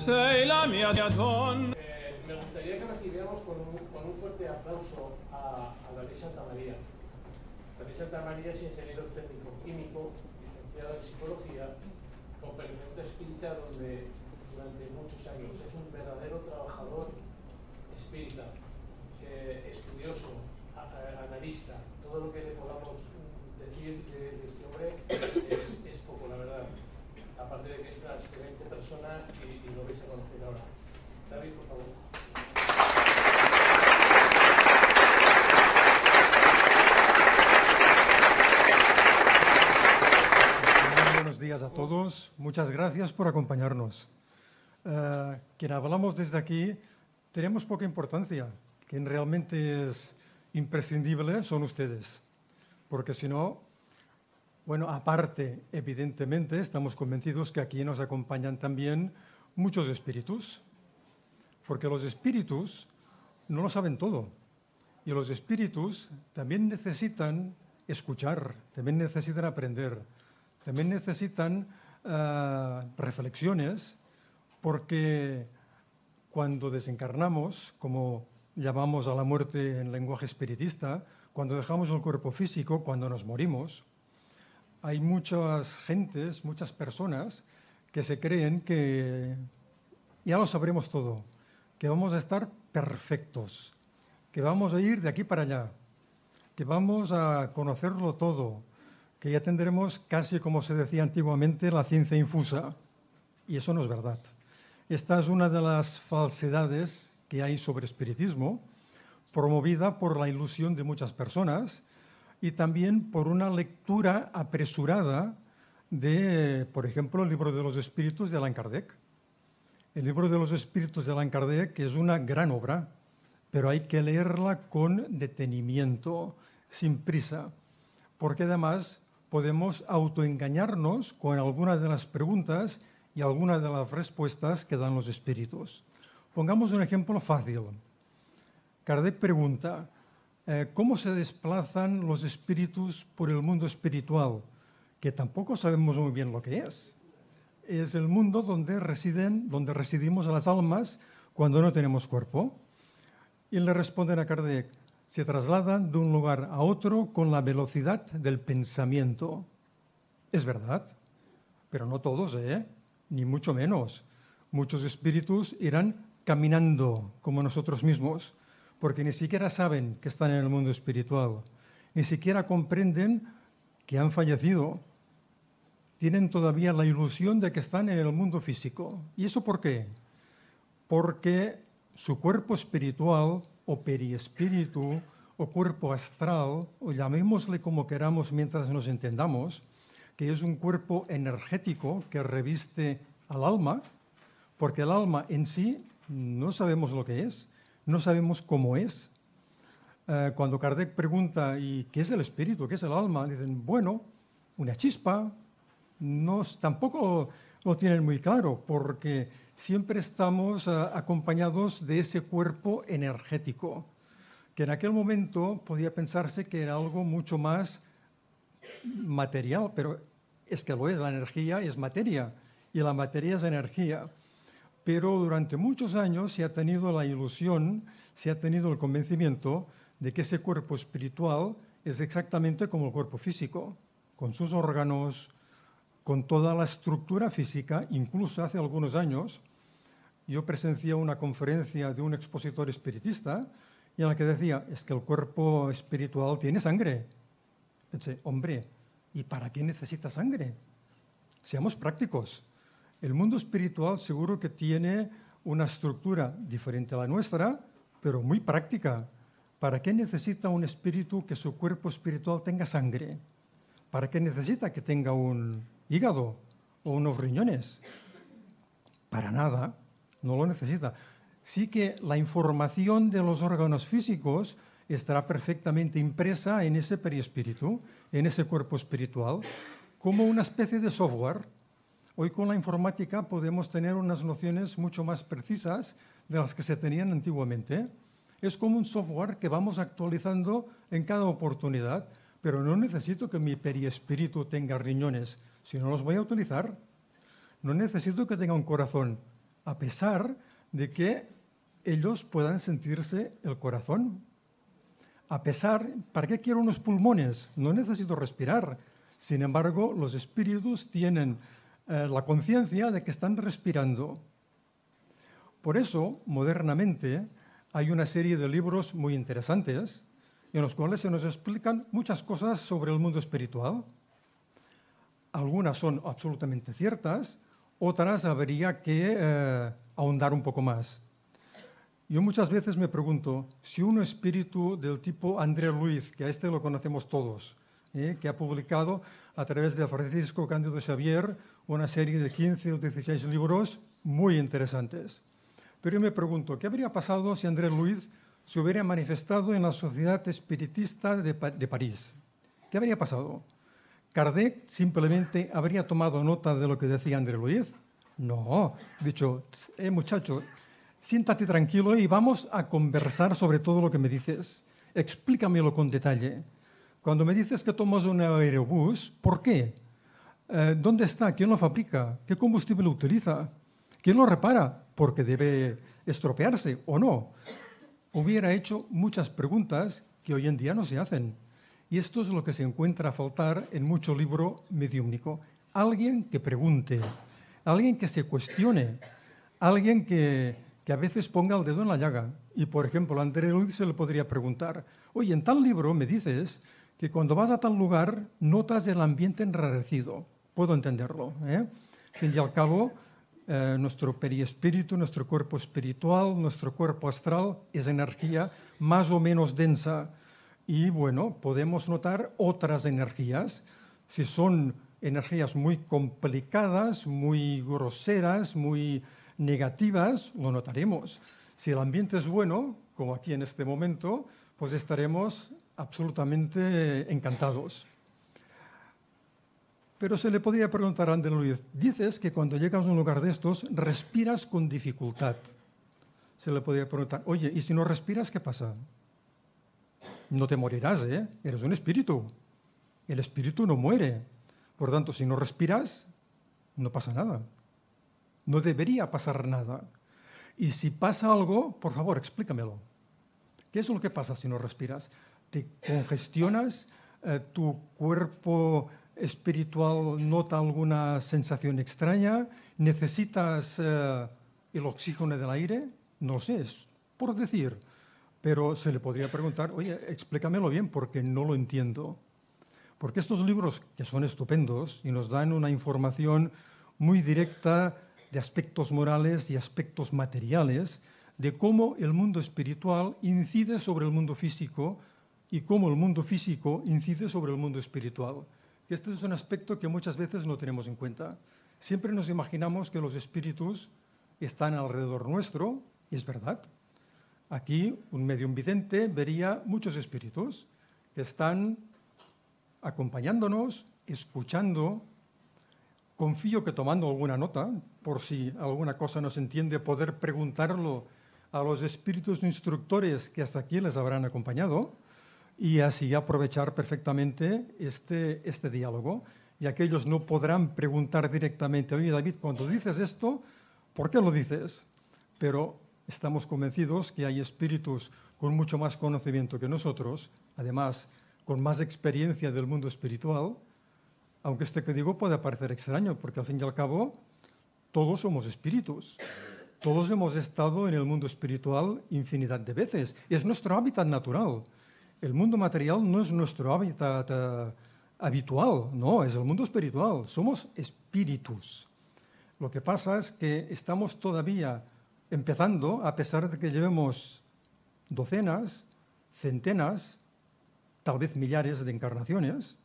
sei la mia donna. Me gustaría que recibiéramos con un fuerte aplauso a David Santamaría. David Santamaría es ingeniero técnico químico, licenciado en psicología, conferenciante espírita durante muchos años. Es un verdadero trabajador espírita, estudioso, analista. Todo lo que le podamos decir de este hombre es poco, la verdad. Aparte de que es una excelente persona y lo vais a conocer ahora. David, por favor. Buenos días a todos. Muchas gracias por acompañarnos. Quien hablamos desde aquí tenemos poca importancia. Quien realmente es imprescindible son ustedes. Porque si no, bueno, aparte, evidentemente, estamos convencidos que aquí nos acompañan también muchos espíritus. Porque los espíritus no lo saben todo. Y los espíritus también necesitan escuchar, también necesitan aprender, también necesitan reflexiones, porque cuando desencarnamos, como llamamos a la muerte en lenguaje espiritista, cuando dejamos el cuerpo físico, cuando nos morimos, hay muchas gentes, muchas personas que se creen que ya lo sabremos todo, que vamos a estar perfectos, que vamos a ir de aquí para allá, que vamos a conocerlo todo, que ya tendremos casi, como se decía antiguamente, la ciencia infusa. Y eso no es verdad. Esta es una de las falsedades que hay sobre espiritismo, promovida por la ilusión de muchas personas y también por una lectura apresurada de, por ejemplo, el libro de los espíritus de Allan Kardec. El libro de los espíritus de Allan Kardec es una gran obra, pero hay que leerla con detenimiento, sin prisa, porque además podemos autoengañarnos con algunas de las preguntas y algunas de las respuestas que dan los espíritus. Pongamos un ejemplo fácil. Kardec pregunta, ¿cómo se desplazan los espíritus por el mundo espiritual? Que tampoco sabemos muy bien lo que es. Es el mundo donde residimos las almas cuando no tenemos cuerpo. Y le responden a Kardec, se trasladan de un lugar a otro con la velocidad del pensamiento. Es verdad, pero no todos, ni mucho menos. Muchos espíritus irán caminando como nosotros mismos, porque ni siquiera saben que están en el mundo espiritual, ni siquiera comprenden que han fallecido. Tienen todavía la ilusión de que están en el mundo físico. ¿Y eso por qué? Porque su cuerpo espiritual o periespíritu o cuerpo astral, o llamémosle como queramos mientras nos entendamos, que es un cuerpo energético que reviste al alma, porque el alma en sí no sabemos lo que es, no sabemos cómo es. Cuando Kardec pregunta, ¿y qué es el espíritu? ¿Qué es el alma? Dicen, bueno, una chispa. Tampoco lo tienen muy claro, porque siempre estamos acompañados de ese cuerpo energético, que en aquel momento podía pensarse que era algo mucho más material, pero es que lo es, la energía es materia y la materia es energía. Pero durante muchos años se ha tenido la ilusión, se ha tenido el convencimiento de que ese cuerpo espiritual es exactamente como el cuerpo físico, con sus órganos, con toda la estructura física. Incluso hace algunos años yo presencié una conferencia de un expositor espiritista y en la que decía, es que el cuerpo espiritual tiene sangre. Pensé, hombre, ¿y para qué necesita sangre? Seamos prácticos. El mundo espiritual seguro que tiene una estructura diferente a la nuestra, pero muy práctica. ¿Para qué necesita un espíritu que su cuerpo espiritual tenga sangre? ¿Para qué necesita que tenga un hígado o unos riñones? Para nada, no lo necesita. Sí que la información de los órganos físicos estará perfectamente impresa en ese periespíritu, en ese cuerpo espiritual, como una especie de software. Hoy con la informática podemos tener unas nociones mucho más precisas de las que se tenían antiguamente. Es como un software que vamos actualizando en cada oportunidad, pero no necesito que mi periespíritu tenga riñones, si no los voy a utilizar. No necesito que tenga un corazón, a pesar de que ellos puedan sentirse el corazón. A pesar, ¿para qué quiero unos pulmones? No necesito respirar. Sin embargo, los espíritus tienen la conciencia de que están respirando. Por eso, modernamente, hay una serie de libros muy interesantes en los cuales se nos explican muchas cosas sobre el mundo espiritual. Algunas son absolutamente ciertas, otras habría que ahondar un poco más. Yo muchas veces me pregunto si un espíritu del tipo André Luiz, que a este lo conocemos todos, que ha publicado a través de Francisco Cándido Xavier una serie de 15 o 16 libros muy interesantes. Pero yo me pregunto, ¿qué habría pasado si André Luiz se hubiera manifestado en la Sociedad Espiritista de París? ¿Qué habría pasado? ¿Kardec simplemente habría tomado nota de lo que decía André Luiz? No, dicho, muchacho, siéntate tranquilo y vamos a conversar sobre todo lo que me dices. Explícamelo con detalle. Cuando me dices que tomas un aerobús, ¿por qué? ¿Dónde está? ¿Quién lo fabrica? ¿Qué combustible utiliza? ¿Quién lo repara? Porque debe estropearse o no. Hubiera hecho muchas preguntas que hoy en día no se hacen. Y esto es lo que se encuentra a faltar en mucho libro mediúmnico. Alguien que pregunte, alguien que se cuestione, alguien que a veces ponga el dedo en la llaga. Y, por ejemplo, a André Luiz se le podría preguntar, oye, en tal libro me dices que cuando vas a tal lugar notas el ambiente enrarecido. Puedo entenderlo. Al fin y al cabo, nuestro perispíritu, nuestro cuerpo espiritual, nuestro cuerpo astral es energía más o menos densa. Y, bueno, podemos notar otras energías. Si son energías muy complicadas, muy groseras, muy negativas, lo notaremos. Si el ambiente es bueno, como aquí en este momento, pues estaremos absolutamente encantados. Pero se le podría preguntar a André Luiz, dices que cuando llegas a un lugar de estos respiras con dificultad. Se le podría preguntar, oye, ¿y si no respiras qué pasa? No te morirás, ¿eh? Eres un espíritu. El espíritu no muere. Por tanto, si no respiras, no pasa nada. No debería pasar nada. Y si pasa algo, por favor, explícamelo. ¿Qué es lo que pasa si no respiras? ¿Te congestionas? ¿Tu cuerpo espiritual nota alguna sensación extraña? ¿Necesitas el oxígeno del aire? No sé, es por decir. Pero se le podría preguntar, oye, explícamelo bien porque no lo entiendo. Porque estos libros, que son estupendos y nos dan una información muy directa de aspectos morales y aspectos materiales, de cómo el mundo espiritual incide sobre el mundo físico y cómo el mundo físico incide sobre el mundo espiritual. Este es un aspecto que muchas veces no tenemos en cuenta. Siempre nos imaginamos que los espíritus están alrededor nuestro, y es verdad. Aquí un medium vidente vería muchos espíritus que están acompañándonos, escuchando. Confío que tomando alguna nota, por si alguna cosa no se entiende, poder preguntarlo a los espíritus instructores que hasta aquí les habrán acompañado y así aprovechar perfectamente este diálogo. Y aquellos no podrán preguntar directamente, oye David, cuando dices esto, ¿por qué lo dices? Pero estamos convencidos que hay espíritus con mucho más conocimiento que nosotros, además con más experiencia del mundo espiritual, aunque este que digo puede parecer extraño, porque al fin y al cabo todos somos espíritus. Todos hemos estado en el mundo espiritual infinidad de veces. Es nuestro hábitat natural. El mundo material no es nuestro hábitat habitual, no, es el mundo espiritual. Somos espíritus. Lo que pasa es que estamos todavía empezando, a pesar de que llevemos docenas, centenas, tal vez millares de encarnaciones,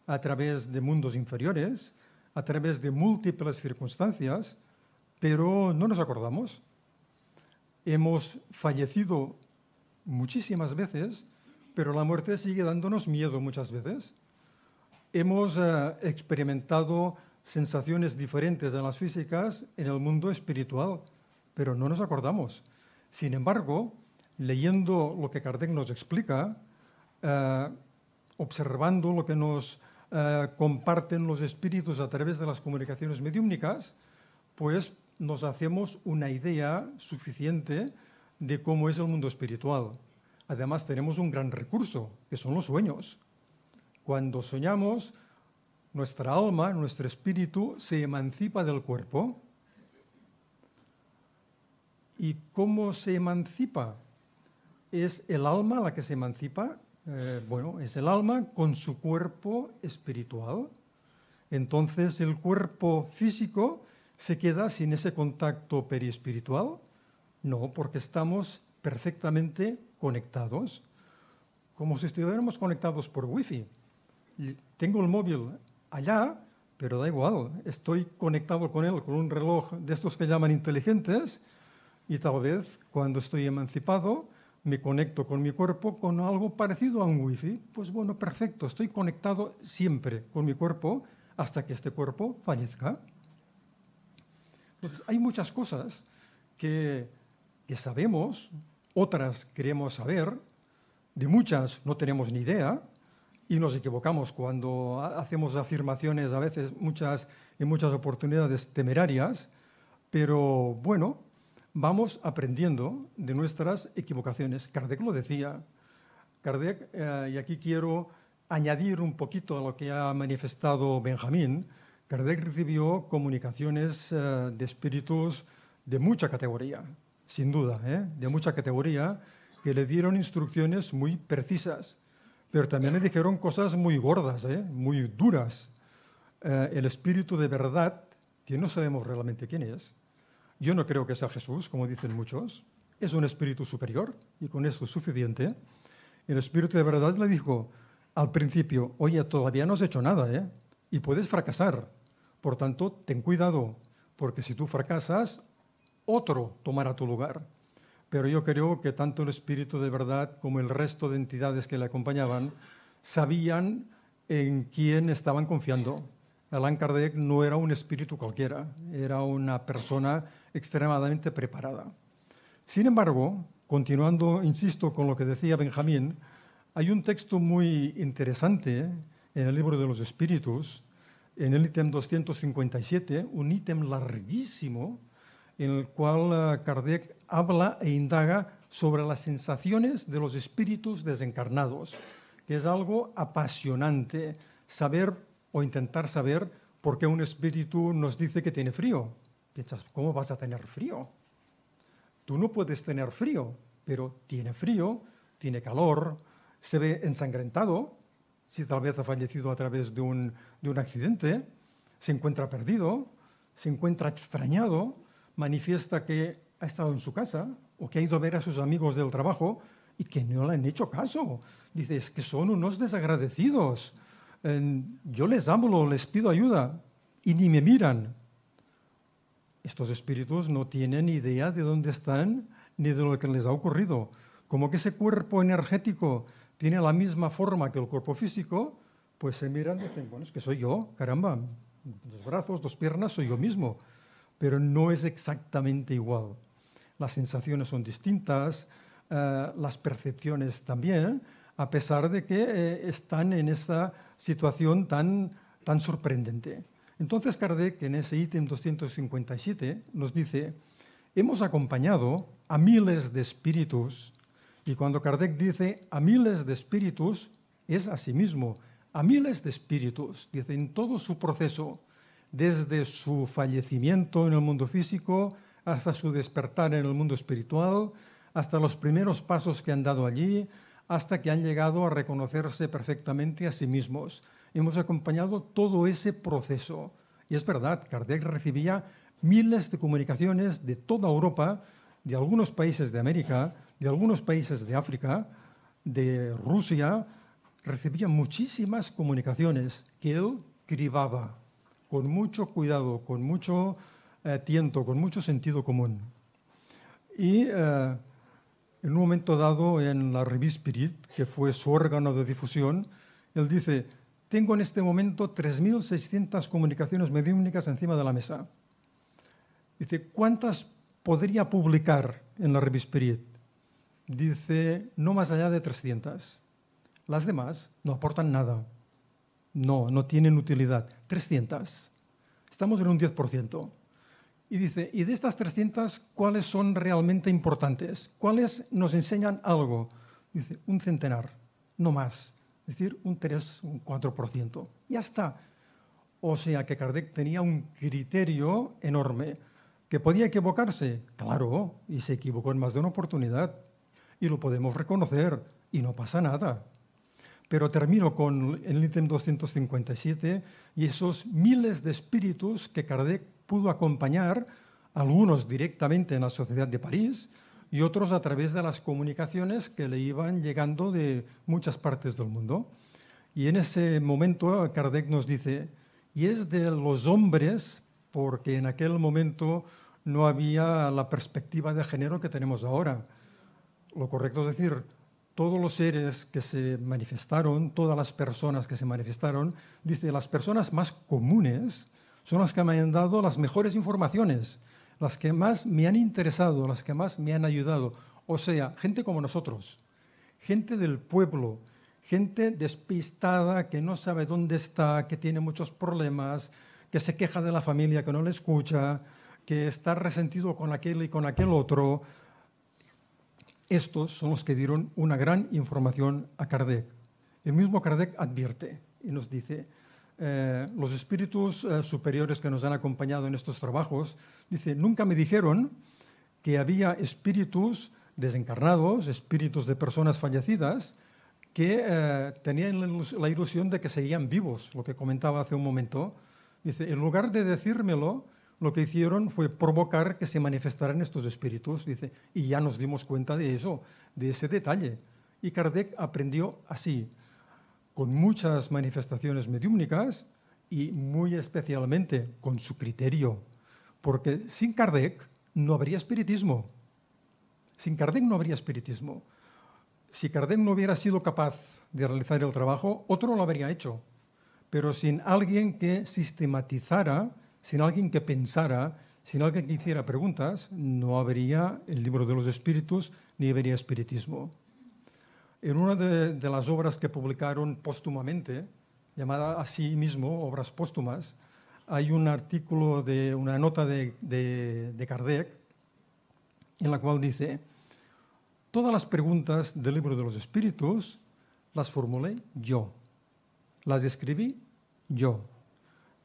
a través de mundos inferiores, a través de múltiples circunstancias, pero no nos acordamos. Hemos fallecido muchísimas veces, pero la muerte sigue dándonos miedo muchas veces. Hemos experimentado sensaciones diferentes a las físicas en el mundo espiritual, pero no nos acordamos. Sin embargo, leyendo lo que Kardec nos explica, observando lo que nos comparten los espíritus a través de las comunicaciones mediúmnicas, pues nos hacemos una idea suficiente de cómo es el mundo espiritual. Además, tenemos un gran recurso, que son los sueños. Cuando soñamos, nuestra alma, nuestro espíritu, se emancipa del cuerpo. ¿Y cómo se emancipa? ¿Es el alma la que se emancipa? Bueno, es el alma con su cuerpo espiritual. Entonces, el cuerpo físico se queda sin ese contacto periespiritual. No, porque estamos perfectamente conectados, como si estuviéramos conectados por wifi. Tengo el móvil allá, pero da igual, estoy conectado con él, con un reloj de estos que llaman inteligentes, y tal vez cuando estoy emancipado me conecto con mi cuerpo con algo parecido a un wifi. Pues bueno, perfecto, estoy conectado siempre con mi cuerpo hasta que este cuerpo fallezca. Entonces, hay muchas cosas que sabemos, otras queremos saber, de muchas no tenemos ni idea y nos equivocamos cuando hacemos afirmaciones a veces en muchas oportunidades temerarias, pero bueno, vamos aprendiendo de nuestras equivocaciones. Kardec lo decía. Kardec, y aquí quiero añadir un poquito a lo que ha manifestado Benjamín, Kardec recibió comunicaciones de espíritus de mucha categoría, sin duda, de mucha categoría, que le dieron instrucciones muy precisas, pero también le dijeron cosas muy gordas, muy duras. El espíritu de verdad, que no sabemos realmente quién es, yo no creo que sea Jesús, como dicen muchos, es un espíritu superior y con eso es suficiente. El espíritu de verdad le dijo al principio, oye, todavía no has hecho nada, y puedes fracasar. Por tanto, ten cuidado, porque si tú fracasas, otro tomará tu lugar. Pero yo creo que tanto el espíritu de verdad como el resto de entidades que le acompañaban sabían en quién estaban confiando. Allan Kardec no era un espíritu cualquiera, era una persona extremadamente preparada. Sin embargo, continuando, insisto, con lo que decía Benjamín, hay un texto muy interesante en el libro de los espíritus, en el ítem 257, un ítem larguísimo, en el cual Kardec habla e indaga sobre las sensaciones de los espíritus desencarnados, que es algo apasionante, saber o intentar saber por qué un espíritu nos dice que tiene frío. Piensas, ¿cómo vas a tener frío? Tú no puedes tener frío, pero tiene frío, tiene calor, se ve ensangrentado, si tal vez ha fallecido a través de un accidente, se encuentra perdido, se encuentra extrañado, manifiesta que ha estado en su casa o que ha ido a ver a sus amigos del trabajo y que no le han hecho caso. Dice, es que son unos desagradecidos. Yo les hablo, les pido ayuda y ni me miran. Estos espíritus no tienen idea de dónde están ni de lo que les ha ocurrido. Como que ese cuerpo energético tiene la misma forma que el cuerpo físico, pues se miran y dicen, bueno, es que soy yo, caramba, 2 brazos, 2 piernas, soy yo mismo. Pero no es exactamente igual. Las sensaciones son distintas, las percepciones también, a pesar de que están en esta situación tan sorprendente. Entonces Kardec, en ese ítem 257, nos dice, hemos acompañado a miles de espíritus, y cuando Kardec dice a miles de espíritus, es a sí mismo, a miles de espíritus, dice, en todo su proceso, desde su fallecimiento en el mundo físico hasta su despertar en el mundo espiritual, hasta los primeros pasos que han dado allí, hasta que han llegado a reconocerse perfectamente a sí mismos. Hemos acompañado todo ese proceso. Y es verdad, Kardec recibía miles de comunicaciones de toda Europa, de algunos países de América, de algunos países de África, de Rusia. Recibía muchísimas comunicaciones que él cribaba con mucho cuidado, con mucho tiento, con mucho sentido común. Y en un momento dado, en la Revue Spirit, que fue su órgano de difusión, él dice, tengo en este momento 3.600 comunicaciones mediúmnicas encima de la mesa. Dice, ¿cuántas podría publicar en la Revue Spirit? Dice, no más allá de 300. Las demás no aportan nada. No tienen utilidad. 300. Estamos en un 10%. Y dice, y de estas 300, ¿cuáles son realmente importantes? ¿Cuáles nos enseñan algo? Dice, un centenar, no más. Es decir, un 3, un 4%. Ya está. O sea que Kardec tenía un criterio enorme. ¿Que podía equivocarse? Claro, y se equivocó en más de una oportunidad. Y lo podemos reconocer, y no pasa nada. Pero termino con el ítem 257 y esos miles de espíritus que Kardec pudo acompañar, algunos directamente en la Sociedad de París y otros a través de las comunicaciones que le iban llegando de muchas partes del mundo. Y en ese momento Kardec nos dice, y es de los hombres, porque en aquel momento no había la perspectiva de género que tenemos ahora. Lo correcto es decir, todos los seres que se manifestaron, todas las personas que se manifestaron, dice, las personas más comunes son las que me han dado las mejores informaciones, las que más me han interesado, las que más me han ayudado. O sea, gente como nosotros, gente del pueblo, gente despistada que no sabe dónde está, que tiene muchos problemas, que se queja de la familia que no le escucha, que está resentido con aquel y con aquel otro. Estos son los que dieron una gran información a Kardec. El mismo Kardec advierte y nos dice, los espíritus superiores que nos han acompañado en estos trabajos, dice, nunca me dijeron que había espíritus desencarnados, espíritus de personas fallecidas, que tenían la ilusión de que seguían vivos, lo que comentaba hace un momento. Dice, en lugar de decírmelo, lo que hicieron fue provocar que se manifestaran estos espíritus, dice, y ya nos dimos cuenta de eso, de ese detalle. Y Kardec aprendió así, con muchas manifestaciones mediúmnicas y muy especialmente con su criterio, porque sin Kardec no habría espiritismo. Sin Kardec no habría espiritismo. Si Kardec no hubiera sido capaz de realizar el trabajo, otro lo habría hecho. Pero sin alguien que sistematizara, sin alguien que pensara, sin alguien que hiciera preguntas, no habría el libro de los espíritus ni habría espiritismo. En una de las obras que publicaron póstumamente, llamada así mismo Obras Póstumas, hay un artículo, una nota de Kardec, en la cual dice, todas las preguntas del libro de los espíritus las formulé yo, las escribí yo,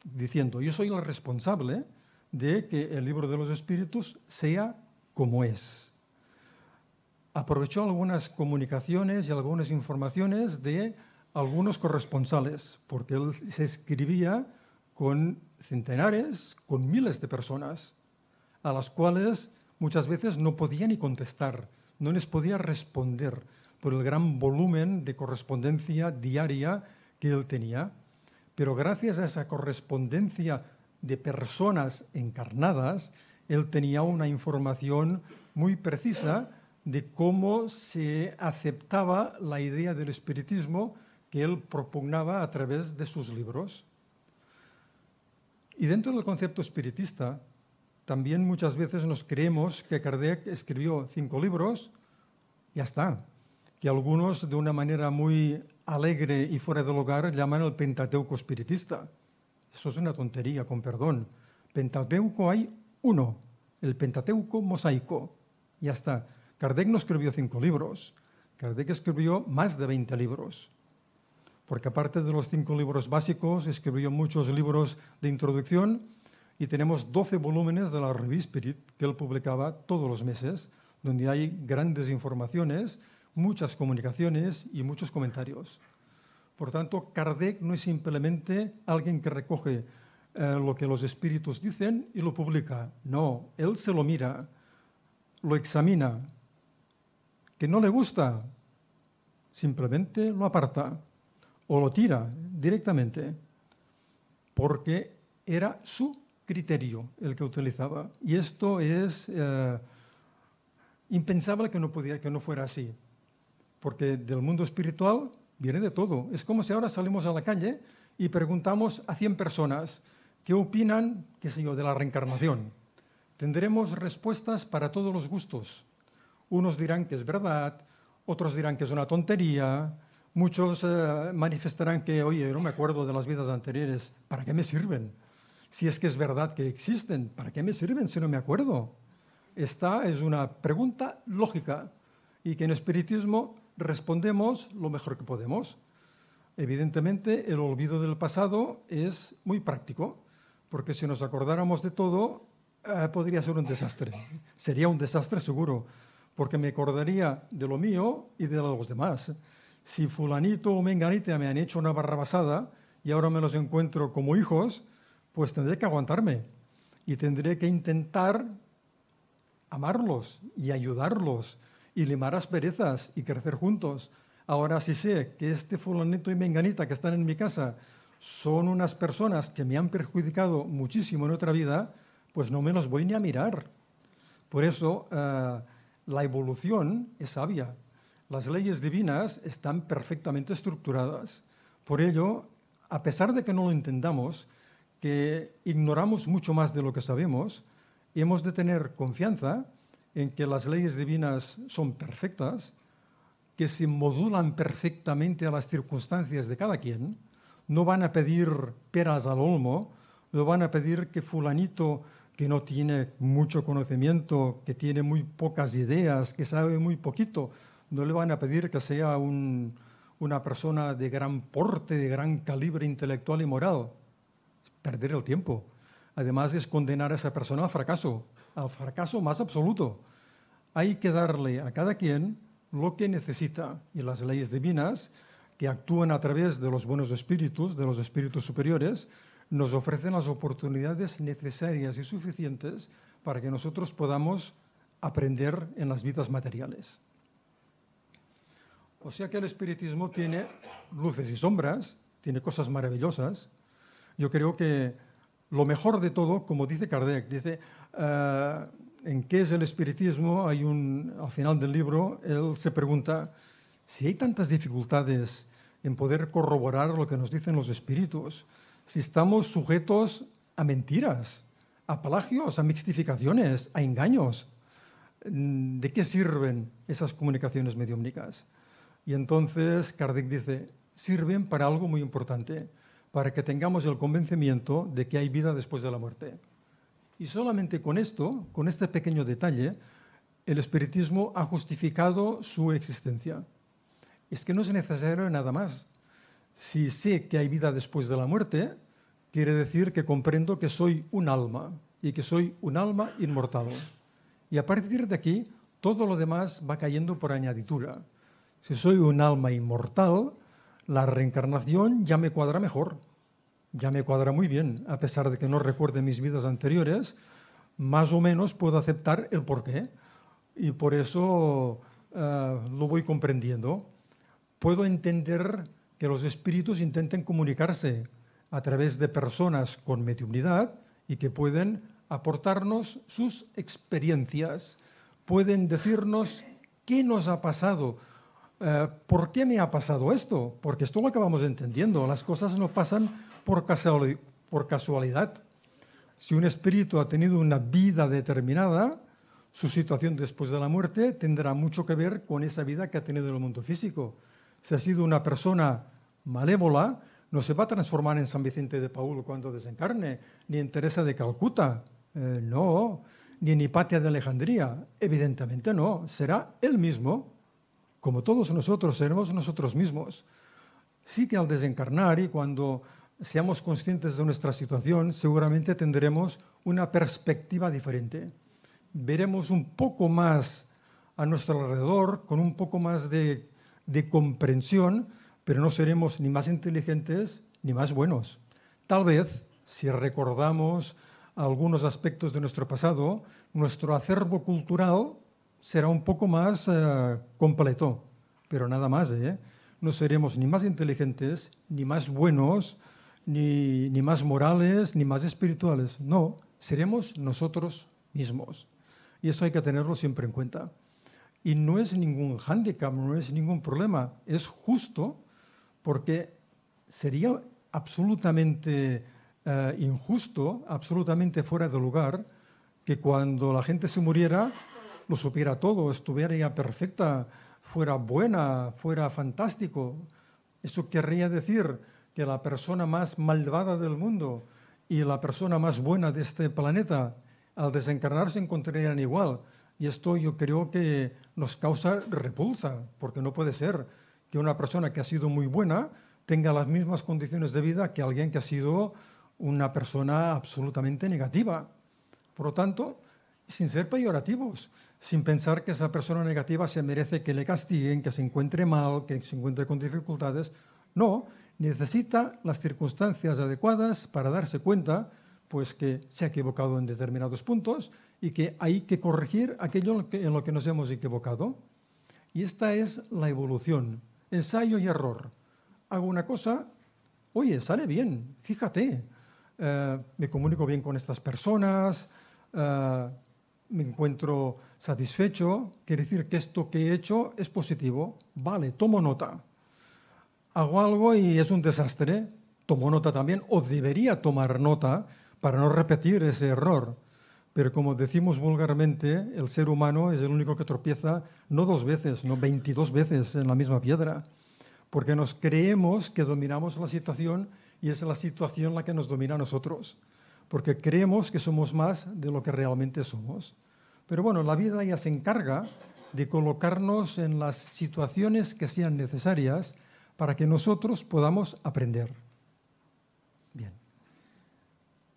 diciendo, yo soy el responsable de que el libro de los espíritus sea como es. Aprovechó algunas comunicaciones y algunas informaciones de algunos corresponsales, porque él se escribía con centenares, con miles de personas, a las cuales muchas veces no podía ni contestar, no les podía responder por el gran volumen de correspondencia diaria que él tenía. Pero gracias a esa correspondencia de personas encarnadas, él tenía una información muy precisa de cómo se aceptaba la idea del espiritismo que él propugnaba a través de sus libros. Y dentro del concepto espiritista, también muchas veces nos creemos que Kardec escribió 5 libros, ya está, que algunos de una manera muy alegre y fuera del lugar llaman el Pentateuco espiritista. Eso es una tontería, con perdón. Pentateuco hay uno, el Pentateuco mosaico, ya está. Kardec no escribió 5 libros, Kardec escribió más de 20 libros, porque aparte de los 5 libros básicos, escribió muchos libros de introducción y tenemos 12 volúmenes de la Revue Spirit que él publicaba todos los meses, donde hay grandes informaciones, muchas comunicaciones y muchos comentarios. Por tanto, Kardec no es simplemente alguien que recoge lo que los espíritus dicen y lo publica. No, él se lo mira, lo examina. ¿Que no le gusta? Simplemente lo aparta o lo tira directamente, porque era su criterio el que utilizaba. Y esto es impensable que no fuera así, porque del mundo espiritual viene de todo. Es como si ahora salimos a la calle y preguntamos a 100 personas qué opinan, qué sé yo, de la reencarnación. Tendremos respuestas para todos los gustos. Unos dirán que es verdad, otros dirán que es una tontería, muchos manifestarán que, oye, no me acuerdo de las vidas anteriores, ¿para qué me sirven? Si es que es verdad que existen, ¿para qué me sirven si no me acuerdo? Esta es una pregunta lógica y que en espiritismo respondemos lo mejor que podemos. Evidentemente, el olvido del pasado es muy práctico, porque si nos acordáramos de todo, podría ser un desastre. Sería un desastre seguro, porque me acordaría de lo mío y de los demás. Si fulanito o menganita me han hecho una barrabasada y ahora me los encuentro como hijos, pues tendré que aguantarme y tendré que intentar amarlos y ayudarlos y limar asperezas y crecer juntos. Ahora sí sé que este fulanito y menganita que están en mi casa son unas personas que me han perjudicado muchísimo en otra vida, pues no me los voy ni a mirar. Por eso la evolución es sabia. Las leyes divinas están perfectamente estructuradas. Por ello, a pesar de que no lo entendamos, que ignoramos mucho más de lo que sabemos, hemos de tener confianza en que las leyes divinas son perfectas, que se modulan perfectamente a las circunstancias de cada quien, no van a pedir peras al olmo, no van a pedir que fulanito que no tiene mucho conocimiento, que tiene muy pocas ideas, que sabe muy poquito, no le van a pedir que sea una persona de gran porte, de gran calibre intelectual y moral. Es perder el tiempo. Además, es condenar a esa persona al fracaso más absoluto. Hay que darle a cada quien lo que necesita, y las leyes divinas, que actúan a través de los buenos espíritus, de los espíritus superiores, nos ofrecen las oportunidades necesarias y suficientes para que nosotros podamos aprender en las vidas materiales. O sea que el espiritismo tiene luces y sombras, tiene cosas maravillosas. Yo creo que lo mejor de todo, como dice Kardec, dice, ¿en qué es el espiritismo? Al final del libro, él se pregunta, si hay tantas dificultades en poder corroborar lo que nos dicen los espíritus, si estamos sujetos a mentiras, a plagios, a mixtificaciones, a engaños, ¿de qué sirven esas comunicaciones mediúmnicas? Y entonces Kardec dice, sirven para algo muy importante, para que tengamos el convencimiento de que hay vida después de la muerte. Y solamente con esto, con este pequeño detalle, el espiritismo ha justificado su existencia. Es que no es necesario nada más. Si sé que hay vida después de la muerte, quiere decir que comprendo que soy un alma y que soy un alma inmortal. Y a partir de aquí, todo lo demás va cayendo por añadidura. Si soy un alma inmortal, la reencarnación ya me cuadra mejor, ya me cuadra muy bien, a pesar de que no recuerde mis vidas anteriores, más o menos puedo aceptar el porqué y por eso lo voy comprendiendo. Puedo entender que los espíritus intenten comunicarse a través de personas con mediunidad y que pueden aportarnos sus experiencias, pueden decirnos qué nos ha pasado. ¿Por qué me ha pasado esto? Porque esto lo acabamos entendiendo. Las cosas no pasan por casualidad. Si un espíritu ha tenido una vida determinada, su situación después de la muerte tendrá mucho que ver con esa vida que ha tenido en el mundo físico. Si ha sido una persona malévola, no se va a transformar en San Vicente de Paúl cuando desencarne, ni en Teresa de Calcuta, no, ni en Hipatia de Alejandría, evidentemente no, será él mismo. Como todos nosotros, seremos nosotros mismos. Sí que al desencarnar y cuando seamos conscientes de nuestra situación, seguramente tendremos una perspectiva diferente. Veremos un poco más a nuestro alrededor, con un poco más de comprensión, pero no seremos ni más inteligentes ni más buenos. Tal vez, si recordamos algunos aspectos de nuestro pasado, nuestro acervo cultural será un poco más completo, pero nada más. No seremos ni más inteligentes, ni más buenos, ni más morales, ni más espirituales. No, seremos nosotros mismos. Y eso hay que tenerlo siempre en cuenta. Y no es ningún hándicap, no es ningún problema. Es justo porque sería absolutamente injusto, absolutamente fuera de lugar, que cuando la gente se muriera lo supiera todo, estuviera ya perfecta, fuera buena, fuera fantástico. Eso querría decir que la persona más malvada del mundo y la persona más buena de este planeta, al desencarnar se encontrarían igual. Y esto yo creo que nos causa repulsa, porque no puede ser que una persona que ha sido muy buena tenga las mismas condiciones de vida que alguien que ha sido una persona absolutamente negativa. Por lo tanto, sin ser peyorativos, sin pensar que esa persona negativa se merece que le castiguen, que se encuentre mal, que se encuentre con dificultades. No, necesita las circunstancias adecuadas para darse cuenta pues, que se ha equivocado en determinados puntos y que hay que corregir aquello en lo que nos hemos equivocado. Y esta es la evolución, ensayo y error. Hago una cosa, oye, sale bien, fíjate, me comunico bien con estas personas, me encuentro satisfecho, quiere decir que esto que he hecho es positivo, vale, tomo nota. Hago algo y es un desastre, tomo nota también, o debería tomar nota para no repetir ese error. Pero como decimos vulgarmente, el ser humano es el único que tropieza no 2 veces, no 22 veces en la misma piedra, porque nos creemos que dominamos la situación y es la situación la que nos domina a nosotros, porque creemos que somos más de lo que realmente somos. Pero bueno, la vida ya se encarga de colocarnos en las situaciones que sean necesarias para que nosotros podamos aprender. Bien,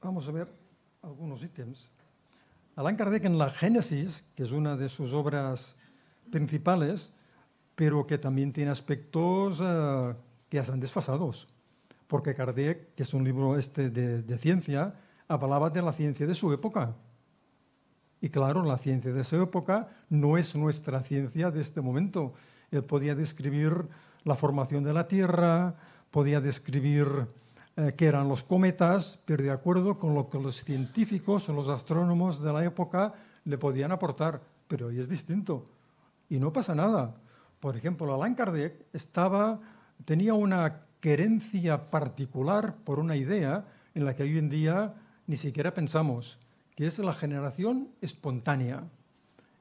vamos a ver algunos ítems. Allan Kardec en la Génesis, que es una de sus obras principales, pero que también tiene aspectos que ya están desfasados, porque Kardec, que es un libro de ciencia, hablaba de la ciencia de su época. Y claro, la ciencia de esa época no es nuestra ciencia de este momento. Él podía describir la formación de la Tierra, podía describir qué eran los cometas, pero de acuerdo con lo que los científicos o los astrónomos de la época le podían aportar. Pero hoy es distinto y no pasa nada. Por ejemplo, Allan Kardec tenía una querencia particular por una idea en la que hoy en día ni siquiera pensamos, que es la generación espontánea.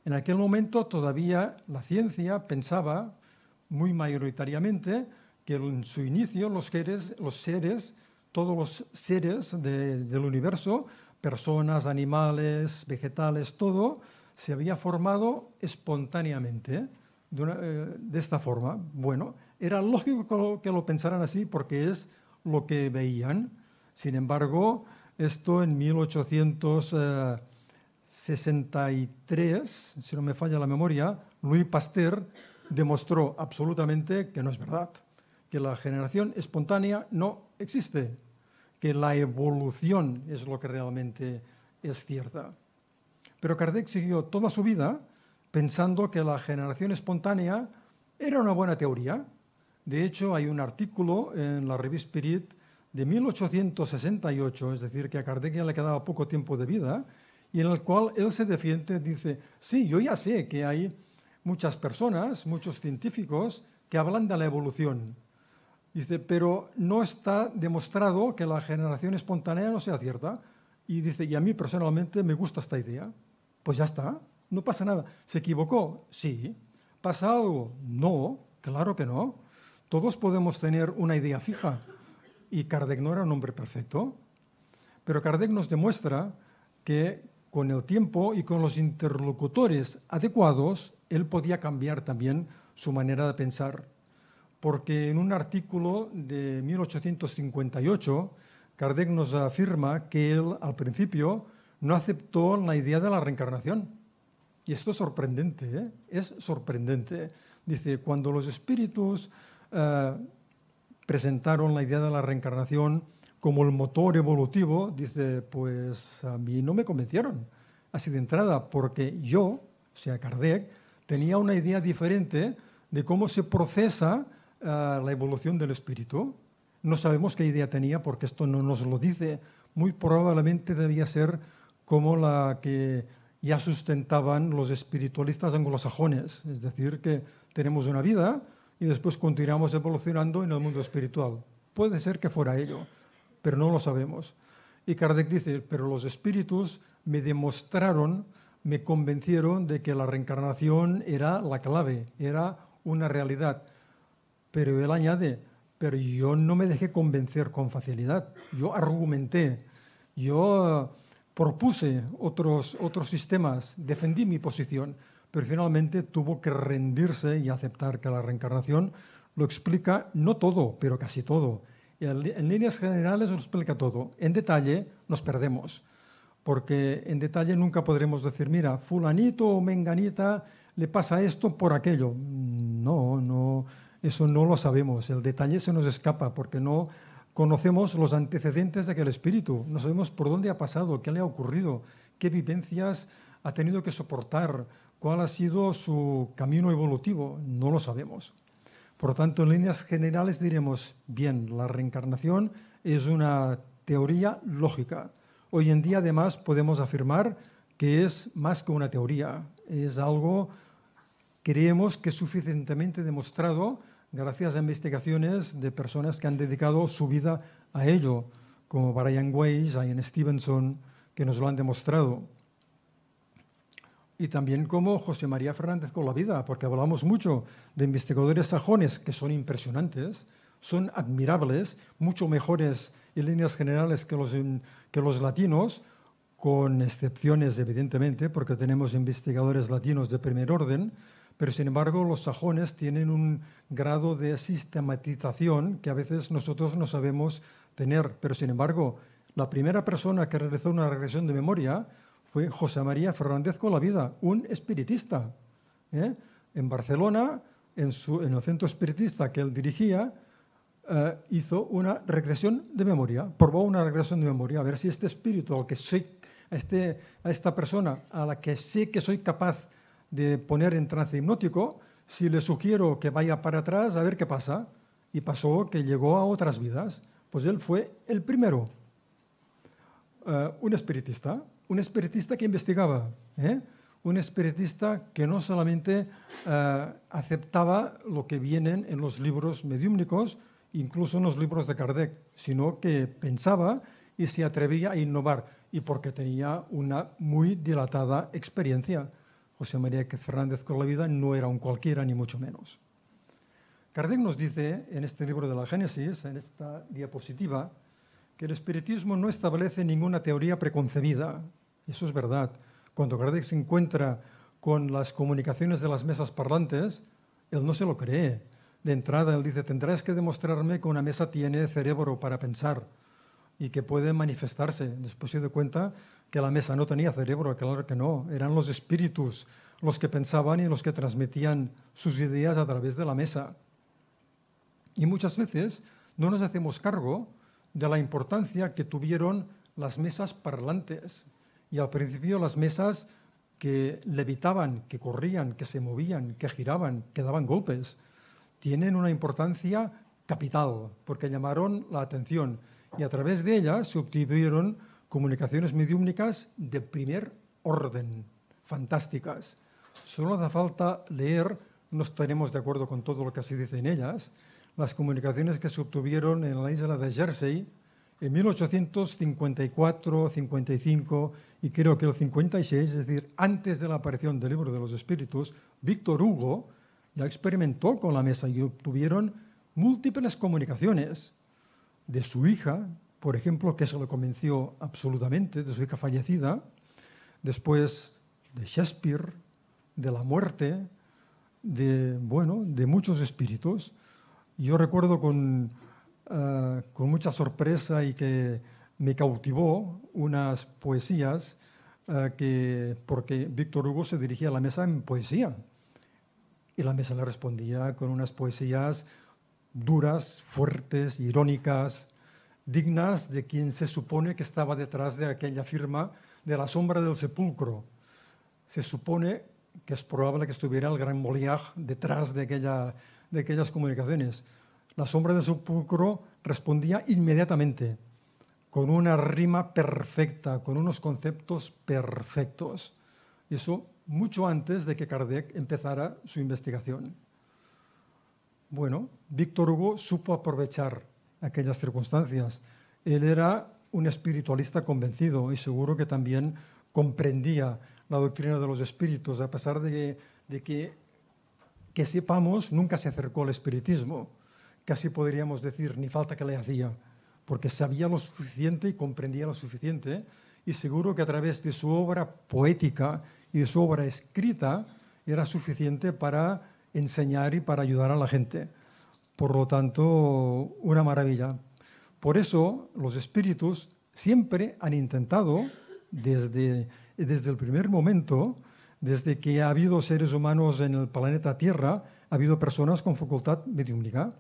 En aquel momento todavía la ciencia pensaba muy mayoritariamente que en su inicio todos los seres del universo, personas, animales, vegetales, todo, se había formado espontáneamente de esta forma. Bueno, era lógico que lo pensaran así porque es lo que veían. Sin embargo, esto en 1863, si no me falla la memoria, Louis Pasteur demostró absolutamente que no es verdad, que la generación espontánea no existe, que la evolución es lo que realmente es cierta. Pero Kardec siguió toda su vida pensando que la generación espontánea era una buena teoría. De hecho, hay un artículo en la revista Spirit de 1868, es decir, que a Kardec ya le quedaba poco tiempo de vida, y en el cual él se defiende, dice, sí, yo ya sé que hay muchas personas, muchos científicos, que hablan de la evolución. Dice, pero no está demostrado que la generación espontánea no sea cierta. Y dice, y a mí personalmente me gusta esta idea. Pues ya está, no pasa nada. ¿Se equivocó? Sí. ¿Pasa algo? No, claro que no. Todos podemos tener una idea fija. Y Kardec no era un hombre perfecto. Pero Kardec nos demuestra que con el tiempo y con los interlocutores adecuados, él podía cambiar también su manera de pensar. Porque en un artículo de 1858, Kardec nos afirma que él, al principio, no aceptó la idea de la reencarnación. Y esto es sorprendente, ¿eh? Es sorprendente. Dice, cuando los espíritus presentaron la idea de la reencarnación como el motor evolutivo, dice, pues a mí no me convencieron, así de entrada, porque yo, o sea, Kardec, tenía una idea diferente de cómo se procesa la evolución del espíritu. No sabemos qué idea tenía porque esto no nos lo dice. Muy probablemente debía ser como la que ya sustentaban los espiritualistas anglosajones, es decir, que tenemos una vida y después continuamos evolucionando en el mundo espiritual. Puede ser que fuera ello, pero no lo sabemos. Y Kardec dice, pero los espíritus me demostraron, me convencieron de que la reencarnación era la clave, era una realidad. Pero él añade, pero yo no me dejé convencer con facilidad. Yo argumenté Yo propuse otros sistemas, defendí mi posición, pero finalmente tuvo que rendirse y aceptar que la reencarnación lo explica no todo, pero casi todo. En líneas generales lo explica todo. En detalle nos perdemos, porque en detalle nunca podremos decir, mira, fulanito o menganita le pasa esto por aquello. No, eso no lo sabemos. El detalle se nos escapa porque no conocemos los antecedentes de aquel espíritu. No sabemos por dónde ha pasado, qué le ha ocurrido, qué vivencias ha tenido que soportar, cuál ha sido su camino evolutivo. No lo sabemos. Por lo tanto, en líneas generales diremos, bien, la reencarnación es una teoría lógica. Hoy en día, además, podemos afirmar que es más que una teoría. Es algo, creemos, que es suficientemente demostrado gracias a investigaciones de personas que han dedicado su vida a ello, como Brian Weiss, Ian Stevenson, que nos lo han demostrado. Y también como José María Fernández Colavida, porque hablamos mucho de investigadores sajones que son impresionantes, son admirables, mucho mejores en líneas generales que los latinos, con excepciones evidentemente, porque tenemos investigadores latinos de primer orden, pero sin embargo los sajones tienen un grado de sistematización que a veces nosotros no sabemos tener. Pero sin embargo, la primera persona que realizó una regresión de memoria fue José María Fernández Colavida, un espiritista. En Barcelona, en el centro espiritista que él dirigía, hizo una regresión de memoria, probó una regresión de memoria, a ver si este espíritu, al que soy, a esta persona a la que sé que soy capaz de poner en trance hipnótico, si le sugiero que vaya para atrás, a ver qué pasa. Y pasó que llegó a otras vidas. Pues él fue el primero, un espiritista que investigaba, un espiritista que no solamente aceptaba lo que vienen en los libros mediúmnicos, incluso en los libros de Kardec, sino que pensaba y se atrevía a innovar, y porque tenía una muy dilatada experiencia. José María Fernández Colavida no era un cualquiera, ni mucho menos. Kardec nos dice en este libro de la Génesis, en esta diapositiva, que el espiritismo no establece ninguna teoría preconcebida. Eso es verdad. Cuando Kardec se encuentra con las comunicaciones de las mesas parlantes, él no se lo cree. De entrada, él dice, tendrás que demostrarme que una mesa tiene cerebro para pensar y que puede manifestarse. Después se dio cuenta que la mesa no tenía cerebro, claro que no. Eran los espíritus los que pensaban y los que transmitían sus ideas a través de la mesa. Y muchas veces no nos hacemos cargo de la importancia que tuvieron las mesas parlantes. Y al principio las mesas que levitaban, que corrían, que se movían, que giraban, que daban golpes, tienen una importancia capital, porque llamaron la atención. Y a través de ellas se obtuvieron comunicaciones mediúmnicas de primer orden, fantásticas. Solo hace falta leer, no estaremos de acuerdo con todo lo que se dice en ellas, las comunicaciones que se obtuvieron en la isla de Jersey en 1854, 55 y creo que el 56, es decir, antes de la aparición del Libro de los Espíritus. Víctor Hugo ya experimentó con la mesa y obtuvieron múltiples comunicaciones de su hija, por ejemplo, que se lo convenció absolutamente, de su hija fallecida, después de Shakespeare, de la muerte, de muchos espíritus. Yo recuerdo con mucha sorpresa y que me cautivó unas poesías porque Víctor Hugo se dirigía a la mesa en poesía y la mesa le respondía con unas poesías duras, fuertes, irónicas, dignas de quien se supone que estaba detrás de aquella firma de La sombra del sepulcro. Se supone que es probable que estuviera el gran Molière detrás de aquellas comunicaciones. La sombra del sepulcro respondía inmediatamente, con una rima perfecta, con unos conceptos perfectos. Y eso mucho antes de que Kardec empezara su investigación. Bueno, Víctor Hugo supo aprovechar aquellas circunstancias. Él era un espiritualista convencido y seguro que también comprendía la doctrina de los espíritus, a pesar de que sepamos, nunca se acercó al espiritismo. Casi podríamos decir, ni falta que le hacía, porque sabía lo suficiente y comprendía lo suficiente, y seguro que a través de su obra poética y de su obra escrita era suficiente para enseñar y para ayudar a la gente. Por lo tanto, una maravilla. Por eso los espíritus siempre han intentado, desde el primer momento, desde que ha habido seres humanos en el planeta Tierra, ha habido personas con facultad mediúmnica.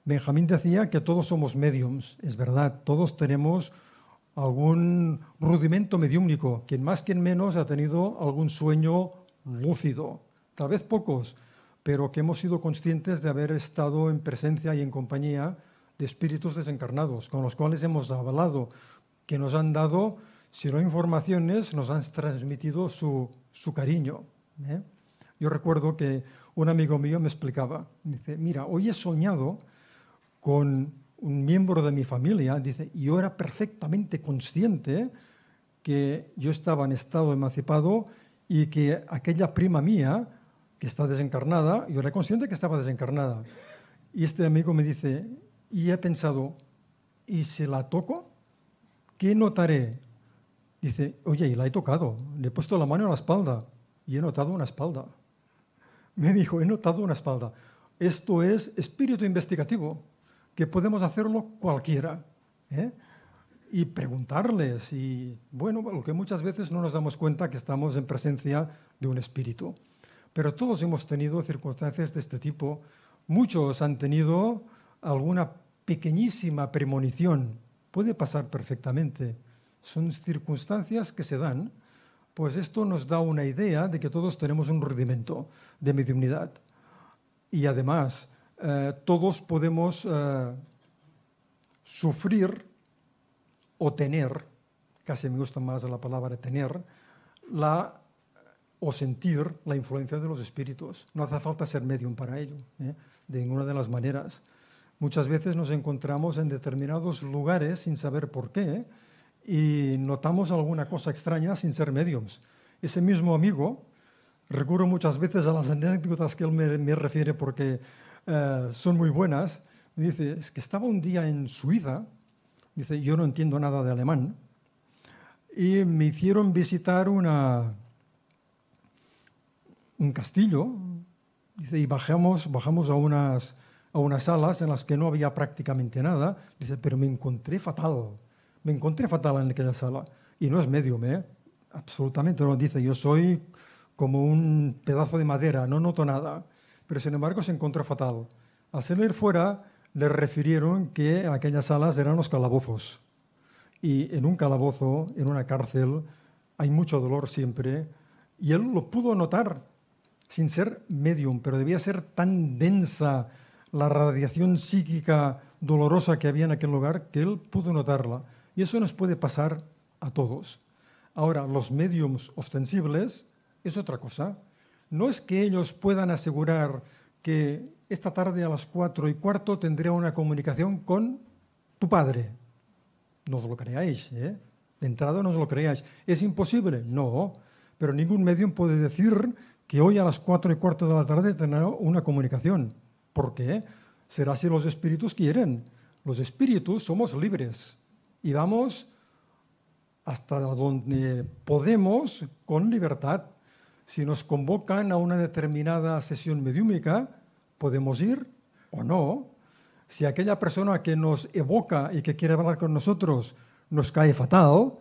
Benjamín decía que todos somos médiums, es verdad, todos tenemos algún rudimento mediúmnico, quien más quien menos ha tenido algún sueño lúcido, tal vez pocos, pero que hemos sido conscientes de haber estado en presencia y en compañía de espíritus desencarnados, con los cuales hemos hablado, que nos han dado, si no informaciones, nos han transmitido su cariño. Yo recuerdo que un amigo mío me explicaba, dice, mira, hoy he soñado con un miembro de mi familia, dice, y yo era perfectamente consciente que yo estaba en estado emancipado y que aquella prima mía, que está desencarnada, yo era consciente que estaba desencarnada. Y este amigo me dice, y he pensado, ¿y si la toco? ¿Qué notaré? Dice, oye, y la he tocado, le he puesto la mano en la espalda y he notado una espalda. Me dijo, he notado una espalda. Esto es espíritu investigativo, que podemos hacerlo cualquiera, y preguntarles, y bueno, lo que muchas veces no nos damos cuenta que estamos en presencia de un espíritu. Pero todos hemos tenido circunstancias de este tipo. Muchos han tenido alguna pequeñísima premonición. Puede pasar perfectamente. Son circunstancias que se dan. Pues esto nos da una idea de que todos tenemos un rudimento de mediunidad. Y además, todos podemos sufrir o tener, casi me gusta más la palabra tener, o sentir la influencia de los espíritus. No hace falta ser medium para ello, de ninguna de las maneras. Muchas veces nos encontramos en determinados lugares sin saber por qué y notamos alguna cosa extraña sin ser mediums. Ese mismo amigo, recurro muchas veces a las anécdotas que él me refiere porque son muy buenas, me dice, es que estaba un día en Suiza, dice, yo no entiendo nada de alemán, y me hicieron visitar un castillo, dice, y bajamos a unas salas en las que no había prácticamente nada, dice, pero me encontré fatal en aquella sala. Y no es medium, absolutamente no, dice, yo soy como un pedazo de madera, no noto nada, pero sin embargo se encontró fatal. Al salir fuera le refirieron que aquellas salas eran los calabozos. Y en un calabozo, en una cárcel, hay mucho dolor siempre, y él lo pudo notar sin ser medium, pero debía ser tan densa la radiación psíquica dolorosa que había en aquel lugar que él pudo notarla. Y eso nos puede pasar a todos. Ahora, los mediums ostensibles es otra cosa. No es que ellos puedan asegurar que esta tarde a las 4:15 tendré una comunicación con tu padre. No os lo creáis, De entrada no os lo creáis. ¿Es imposible? No. Pero ningún medium puede decir que hoy a las 4:15 de la tarde tendrá una comunicación. ¿Por qué? Será si los espíritus quieren. Los espíritus somos libres y vamos hasta donde podemos con libertad. Si nos convocan a una determinada sesión mediúmica, podemos ir o no. Si aquella persona que nos evoca y que quiere hablar con nosotros nos cae fatal,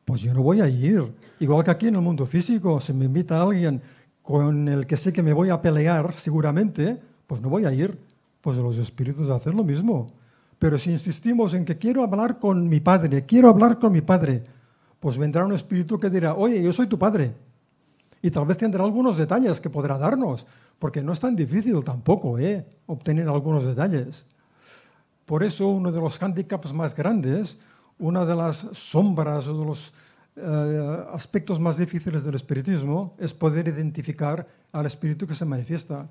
pues yo no voy a ir. Igual que aquí en el mundo físico, si me invita a alguien con el que sé que me voy a pelear seguramente, pues no voy a ir. Pues los espíritus hacen lo mismo. Pero si insistimos en que quiero hablar con mi padre, pues vendrá un espíritu que dirá, oye, yo soy tu padre. Y tal vez tendrá algunos detalles que podrá darnos, porque no es tan difícil tampoco obtener algunos detalles. Por eso uno de los hándicaps más grandes, una de las sombras o de los aspectos más difíciles del espiritismo es poder identificar al espíritu que se manifiesta.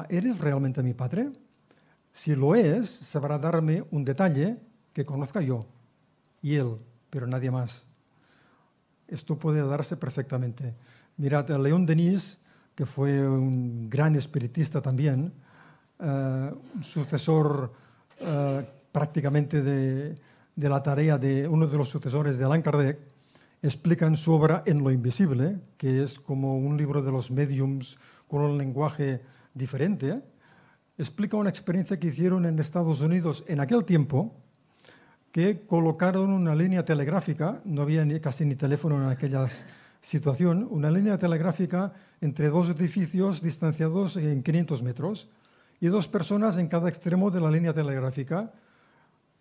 ¿Eres realmente mi padre? Si lo es, sabrá darme un detalle que conozca yo y él, pero nadie más. Esto puede darse perfectamente. Mirad, León Denis, que fue un gran espiritista también, un sucesor prácticamente de la tarea de uno de los sucesores de Allan Kardec, explica en su obra En lo invisible, que es como un libro de los médiums con un lenguaje diferente, explica una experiencia que hicieron en Estados Unidos en aquel tiempo, que colocaron una línea telegráfica, no había casi ni teléfono en aquella situación, una línea telegráfica entre dos edificios distanciados en 500 metros y dos personas en cada extremo de la línea telegráfica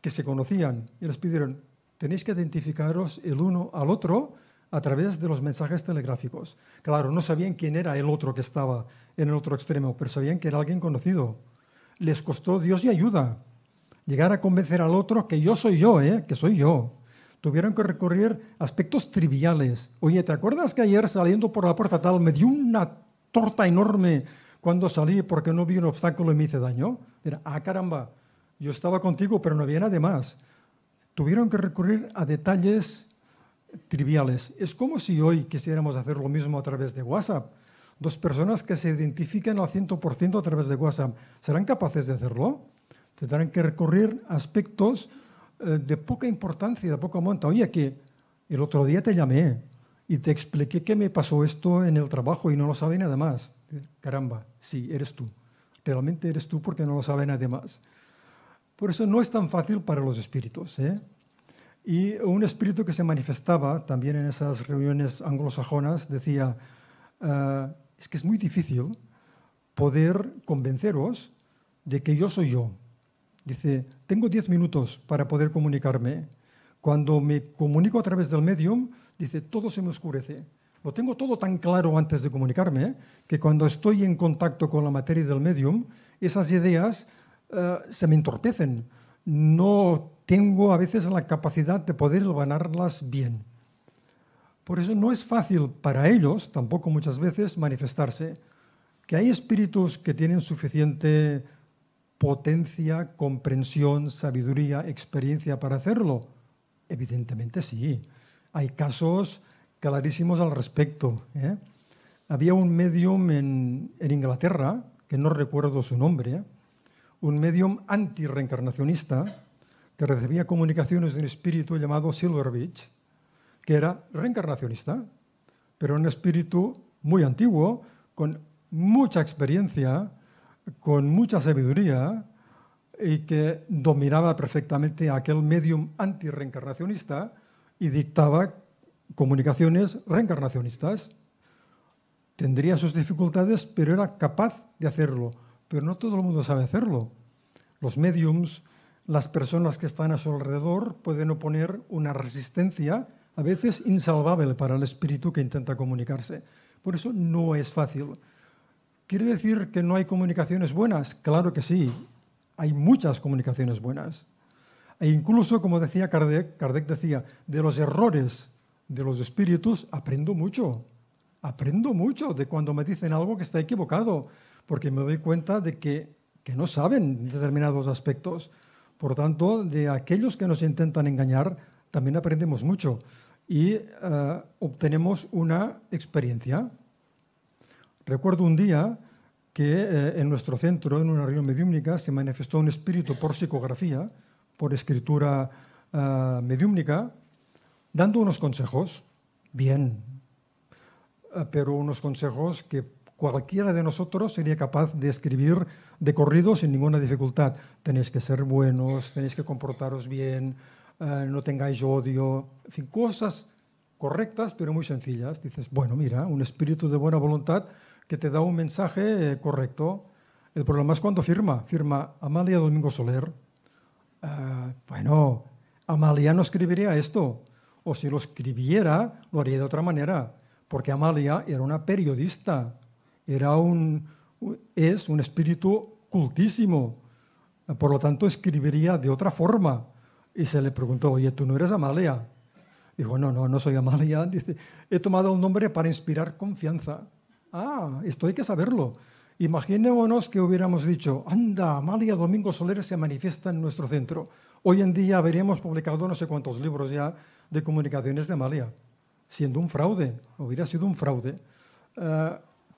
que se conocían y les pidieron: tenéis que identificaros el uno al otro a través de los mensajes telegráficos. Claro, no sabían quién era el otro que estaba en el otro extremo, pero sabían que era alguien conocido. Les costó Dios y ayuda llegar a convencer al otro que yo soy yo, que soy yo. Tuvieron que recurrir a aspectos triviales. Oye, ¿te acuerdas que ayer saliendo por la puerta tal me dio una torta enorme cuando salí porque no vi un obstáculo y me hice daño? Era, caramba, yo estaba contigo, pero no había nada más. Tuvieron que recurrir a detalles triviales. Es como si hoy quisiéramos hacer lo mismo a través de WhatsApp. Dos personas que se identifican al 100% a través de WhatsApp, ¿serán capaces de hacerlo? Tendrán que recurrir a aspectos de poca importancia, de poca monta. Oye, que el otro día te llamé y te expliqué que me pasó esto en el trabajo y no lo sabe nada más. Caramba, sí, eres tú. Realmente eres tú porque no lo sabe nadie más. Por eso no es tan fácil para los espíritus. Y un espíritu que se manifestaba también en esas reuniones anglosajonas decía, es que es muy difícil poder convenceros de que yo soy yo. Dice, tengo 10 minutos para poder comunicarme. Cuando me comunico a través del medium, dice, todo se me oscurece. Lo tengo todo tan claro antes de comunicarme, que cuando estoy en contacto con la materia del medium, esas ideas se me entorpecen. No tengo a veces la capacidad de poder hilvanarlas bien. Por eso no es fácil para ellos, tampoco muchas veces, manifestarse. Que hay espíritus que tienen suficiente potencia, comprensión, sabiduría, experiencia para hacerlo. Evidentemente sí. Hay casos clarísimos al respecto. Había un medium en Inglaterra, que no recuerdo su nombre, un medium anti-reencarnacionista que recibía comunicaciones de un espíritu llamado Silverbridge, que era reencarnacionista, pero un espíritu muy antiguo, con mucha experiencia, con mucha sabiduría y que dominaba perfectamente a aquel medium anti-reencarnacionista y dictaba comunicaciones reencarnacionistas. Tendría sus dificultades, pero era capaz de hacerlo. Pero no todo el mundo sabe hacerlo. Los mediums, las personas que están a su alrededor pueden oponer una resistencia a veces insalvable para el espíritu que intenta comunicarse. Por eso no es fácil. ¿Quiere decir que no hay comunicaciones buenas? Claro que sí, hay muchas comunicaciones buenas. E incluso, como decía Kardec decía, de los errores de los espíritus aprendo mucho. Aprendo mucho de cuando me dicen algo que está equivocado, porque me doy cuenta de que no saben determinados aspectos. Por tanto, de aquellos que nos intentan engañar, también aprendemos mucho y obtenemos una experiencia. Recuerdo un día que en nuestro centro, en una reunión mediúmnica, se manifestó un espíritu por psicografía, por escritura mediúmnica, dando unos consejos, bien, pero unos consejos que cualquiera de nosotros sería capaz de escribir de corrido sin ninguna dificultad. Tenéis que ser buenos, tenéis que comportaros bien, no tengáis odio, en fin, cosas correctas pero muy sencillas. Dices, bueno, mira, un espíritu de buena voluntad que te da un mensaje correcto. El problema es cuando firma Amalia Domingo Soler. Bueno, Amalia no escribiría esto, o si lo escribiera, lo haría de otra manera, porque Amalia era una periodista, es un espíritu cultísimo, por lo tanto escribiría de otra forma. Y se le preguntó, oye, ¿tú no eres Amalia? Dijo, no soy Amalia. Dice, he tomado el nombre para inspirar confianza. Esto hay que saberlo. Imaginémonos que hubiéramos dicho, anda, Amalia Domingo Soler se manifiesta en nuestro centro. Hoy en día habríamos publicado no sé cuántos libros ya de comunicaciones de Amalia, siendo un fraude, hubiera sido un fraude.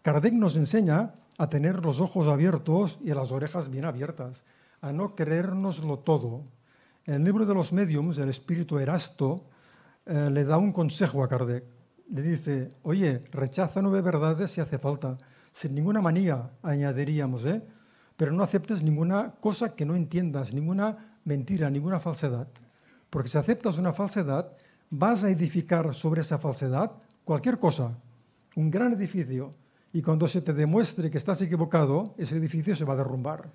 Kardec nos enseña a tener los ojos abiertos y las orejas bien abiertas, a no creérnoslo todo. En el libro de los Mediums, el espíritu Erasto le da un consejo a Kardec. Le dice, oye, rechaza 9 verdades si hace falta, sin ninguna manía, añadiríamos, pero no aceptes ninguna cosa que no entiendas, ninguna mentira, ninguna falsedad. Porque si aceptas una falsedad, vas a edificar sobre esa falsedad cualquier cosa, un gran edificio, y cuando se te demuestre que estás equivocado, ese edificio se va a derrumbar.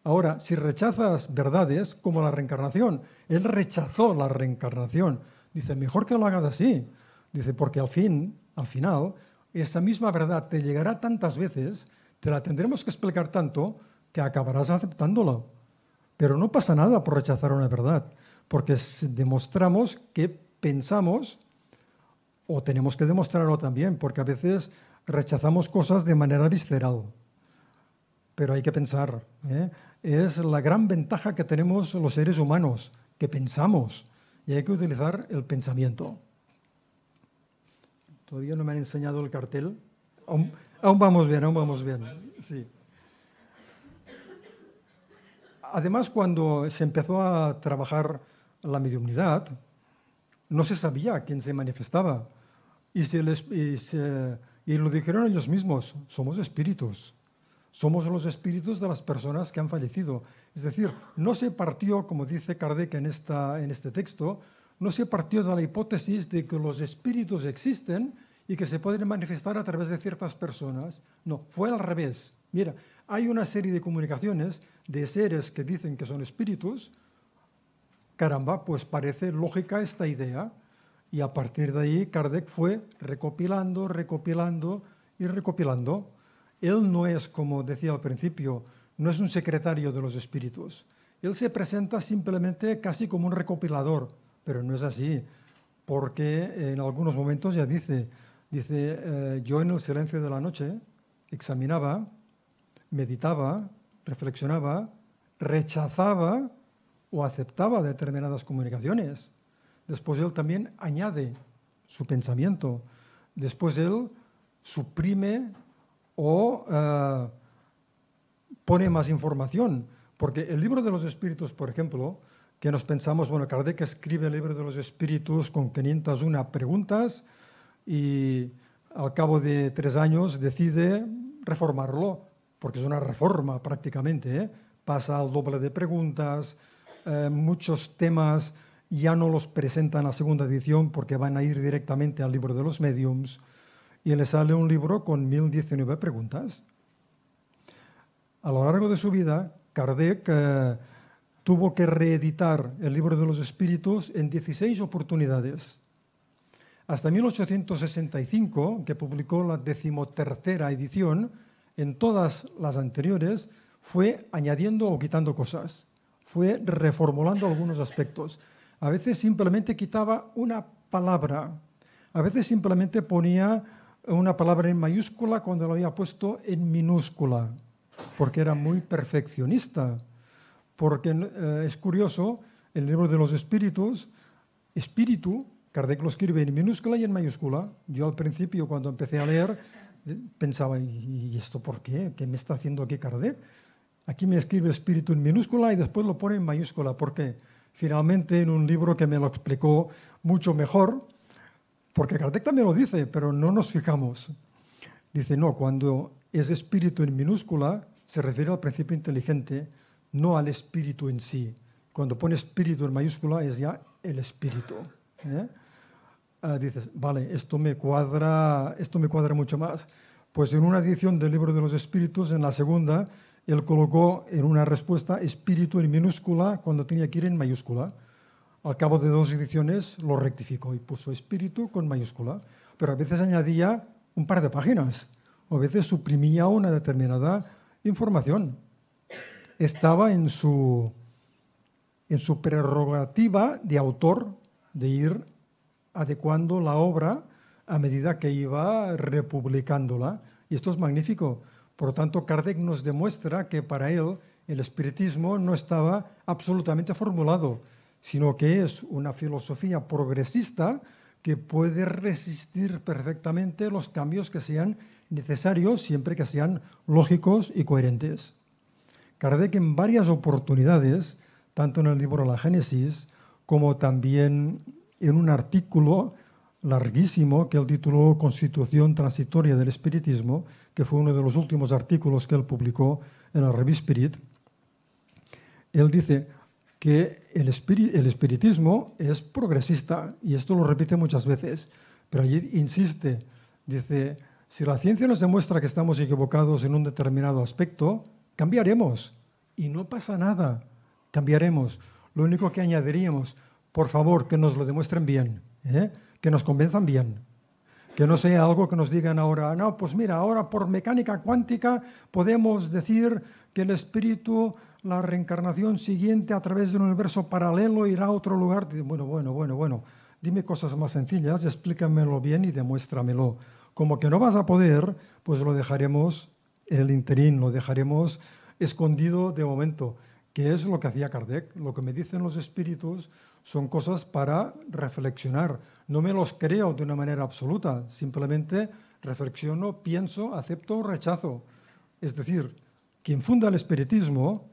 Ahora, si rechazas verdades como la reencarnación, él rechazó la reencarnación. Dice, mejor que lo hagas así. Dice, porque al final, esa misma verdad te llegará tantas veces, te la tendremos que explicar tanto, que acabarás aceptándola. Pero no pasa nada por rechazar una verdad, porque demostramos que pensamos, o tenemos que demostrarlo también, porque a veces rechazamos cosas de manera visceral. Pero hay que pensar. Es la gran ventaja que tenemos los seres humanos, que pensamos, y hay que utilizar el pensamiento. Todavía no me han enseñado el cartel. Aún vamos bien, aún vamos bien. Sí. Además, cuando se empezó a trabajar la mediumnidad, no se sabía quién se manifestaba. Y lo dijeron ellos mismos, somos espíritus. Somos los espíritus de las personas que han fallecido. Es decir, no se partió, como dice Kardec en este texto, no se partió de la hipótesis de que los espíritus existen y que se pueden manifestar a través de ciertas personas. No, fue al revés. Mira, hay una serie de comunicaciones de seres que dicen que son espíritus. Caramba, pues parece lógica esta idea. Y a partir de ahí, Kardec fue recopilando, recopilando y recopilando. Él no es, como decía al principio, no es un secretario de los espíritus. Él se presenta simplemente casi como un recopilador, pero no es así, porque en algunos momentos ya dice, yo en el silencio de la noche examinaba, meditaba, reflexionaba, rechazaba o aceptaba determinadas comunicaciones. Después él también añade su pensamiento. Después él suprime o pone más información. Porque el libro de los espíritus, por ejemplo, que nos pensamos, bueno, Kardec escribe el libro de los espíritus con 501 preguntas y al cabo de 3 años decide reformarlo, porque es una reforma prácticamente, pasa al doble de preguntas, muchos temas ya no los presenta en la segunda edición porque van a ir directamente al libro de los mediums y le sale un libro con 1019 preguntas. A lo largo de su vida, Kardec tuvo que reeditar el libro de los espíritus en 16 oportunidades. Hasta 1865, que publicó la 13ª edición, en todas las anteriores fue añadiendo o quitando cosas, fue reformulando algunos aspectos. A veces simplemente quitaba una palabra, a veces simplemente ponía una palabra en mayúscula cuando la había puesto en minúscula, porque era muy perfeccionista. Porque es curioso, el libro de los espíritus, espíritu, Kardec lo escribe en minúscula y en mayúscula. Yo al principio, cuando empecé a leer, pensaba, ¿y esto por qué? ¿Qué me está haciendo aquí Kardec? Aquí me escribe espíritu en minúscula y después lo pone en mayúscula. ¿Por qué? Finalmente, en un libro que me lo explicó mucho mejor, porque Kardec también lo dice, pero no nos fijamos. Dice, no, cuando es espíritu en minúscula, se refiere al principio inteligente, no al espíritu en sí. Cuando pone espíritu en mayúscula, es ya el espíritu. Dices, vale, esto me cuadra mucho más. Pues en una edición del libro de los espíritus, en la segunda, él colocó en una respuesta espíritu en minúscula cuando tenía que ir en mayúscula. Al cabo de 2 ediciones lo rectificó y puso espíritu con mayúscula. Pero a veces añadía un par de páginas, o a veces suprimía una determinada información. Estaba en su prerrogativa de autor de ir adecuando la obra a medida que iba republicándola. Y esto es magnífico. Por lo tanto, Kardec nos demuestra que para él el espiritismo no estaba absolutamente formulado, sino que es una filosofía progresista que puede resistir perfectamente los cambios que sean necesarios, siempre que sean lógicos y coherentes. Kardec en varias oportunidades tanto en el libro La Génesis como también en un artículo larguísimo que él tituló Constitución Transitoria del Espiritismo, que fue uno de los últimos artículos que él publicó en la revista Spirit. Él dice que el espiritismo es progresista, y esto lo repite muchas veces, pero allí insiste, dice, si la ciencia nos demuestra que estamos equivocados en un determinado aspecto, cambiaremos, y no pasa nada, cambiaremos. Lo único que añadiríamos, por favor, que nos lo demuestren bien, que nos convenzan bien, que no sea algo que nos digan ahora, no, pues mira, ahora por mecánica cuántica podemos decir que el espíritu, la reencarnación siguiente a través de un universo paralelo irá a otro lugar. Bueno, dime cosas más sencillas, explícamelo bien y demuéstramelo. Como que no vas a poder, pues lo dejaremos en el interín, lo dejaremos escondido de momento, que es lo que hacía Kardec. Lo que me dicen los espíritus son cosas para reflexionar. No me los creo de una manera absoluta, simplemente reflexiono, pienso, acepto o rechazo. Es decir, quien funda el espiritismo,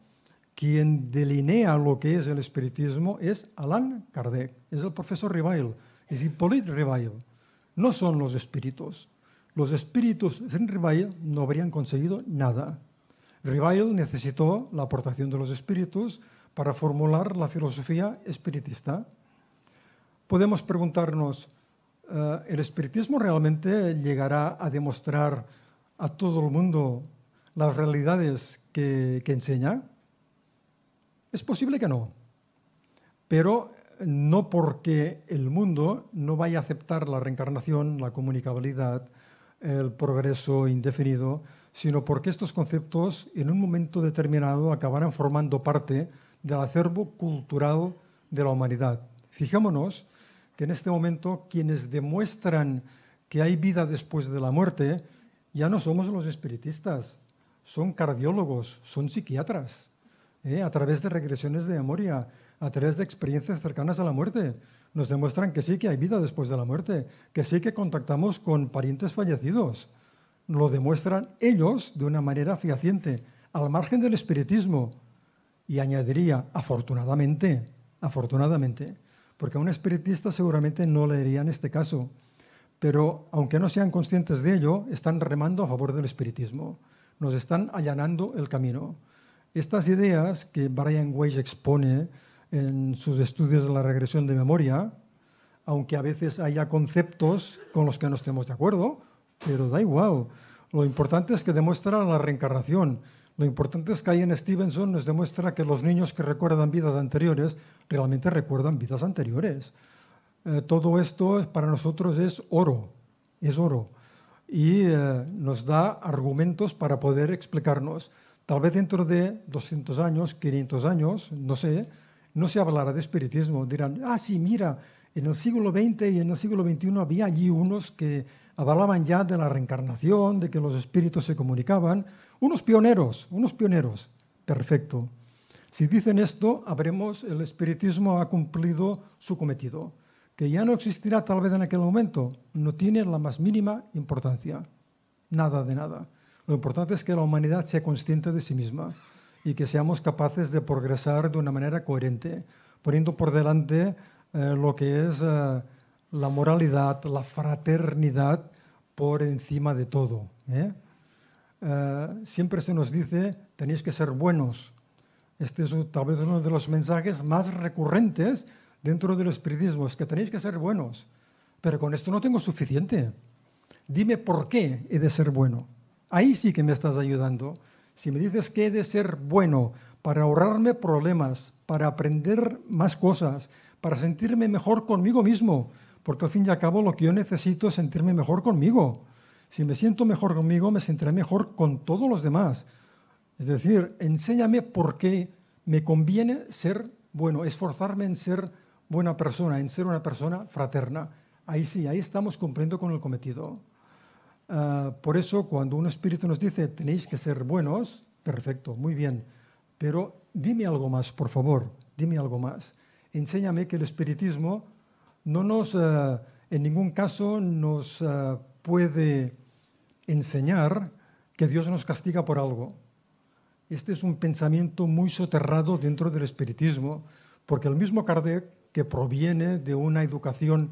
quien delinea lo que es el espiritismo es Allan Kardec, es el profesor Rivail, es Hippolyte Rivail. No son los espíritus. Los espíritus sin Rivail no habrían conseguido nada. Rivail necesitó la aportación de los espíritus para formular la filosofía espiritista. Podemos preguntarnos, ¿el espiritismo realmente llegará a demostrar a todo el mundo las realidades que enseña? Es posible que no, pero no porque el mundo no vaya a aceptar la reencarnación, la comunicabilidad, el progreso indefinido, sino porque estos conceptos en un momento determinado acabarán formando parte del acervo cultural de la humanidad. Fijémonos que en este momento quienes demuestran que hay vida después de la muerte ya no somos los espiritistas, son cardiólogos, son psiquiatras, a través de regresiones de memoria, a través de experiencias cercanas a la muerte. Nos demuestran que sí que hay vida después de la muerte, que sí que contactamos con parientes fallecidos. Lo demuestran ellos de una manera fehaciente, al margen del espiritismo. Y añadiría, afortunadamente, porque a un espiritista seguramente no leería en este caso, pero aunque no sean conscientes de ello, están remando a favor del espiritismo, nos están allanando el camino. Estas ideas que Brian Weiss expone en sus estudios de la regresión de memoria, aunque a veces haya conceptos con los que no estemos de acuerdo, pero da igual. Lo importante es que demuestra la reencarnación. Lo importante es que Ian Stevenson nos demuestra que los niños que recuerdan vidas anteriores realmente recuerdan vidas anteriores. Todo esto para nosotros es oro, y nos da argumentos para poder explicarnos. Tal vez dentro de 200 años, 500 años, no sé, no se hablará de espiritismo. Dirán, sí, mira, en el siglo XX y en el siglo XXI había allí unos que hablaban ya de la reencarnación, de que los espíritus se comunicaban. Unos pioneros. Perfecto. Si dicen esto, el espiritismo ha cumplido su cometido. Que ya no existirá tal vez en aquel momento, no tiene la más mínima importancia. Nada de nada. Lo importante es que la humanidad sea consciente de sí misma y que seamos capaces de progresar de una manera coherente, poniendo por delante lo que es la moralidad, la fraternidad por encima de todo. Siempre se nos dice, tenéis que ser buenos. Este es tal vez uno de los mensajes más recurrentes dentro del espiritismo, es que tenéis que ser buenos. Pero con esto no tengo suficiente. Dime por qué he de ser bueno. Ahí sí que me estás ayudando. Si me dices que he de ser bueno para ahorrarme problemas, para aprender más cosas, para sentirme mejor conmigo mismo, porque al fin y al cabo lo que yo necesito es sentirme mejor conmigo. Si me siento mejor conmigo, me sentiré mejor con todos los demás. Es decir, enséñame por qué me conviene ser bueno, esforzarme en ser buena persona, en ser una persona fraterna. Ahí sí, ahí estamos cumpliendo con el cometido. Por eso, cuando un espíritu nos dice tenéis que ser buenos, perfecto, muy bien, pero dime algo más, por favor, dime algo más. Enséñame que el espiritismo no nos, en ningún caso nos puede enseñar que Dios nos castiga por algo. Este es un pensamiento muy soterrado dentro del espiritismo, porque el mismo Kardec, que proviene de una educación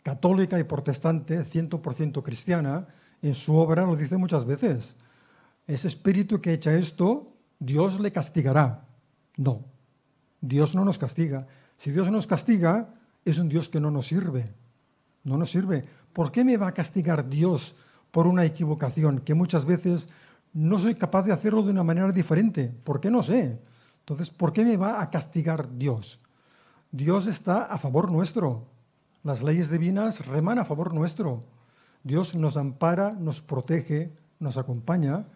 católica y protestante, 100% cristiana, en su obra lo dice muchas veces. Ese espíritu que echa esto, Dios le castigará. No, Dios no nos castiga. Si Dios nos castiga, es un Dios que no nos sirve. No nos sirve. ¿Por qué me va a castigar Dios por una equivocación que muchas veces no soy capaz de hacerlo de una manera diferente? ¿Por qué? No sé. Entonces, ¿por qué me va a castigar Dios? Dios está a favor nuestro. Las leyes divinas reman a favor nuestro. Dios nos ampara, nos protege, nos acompaña,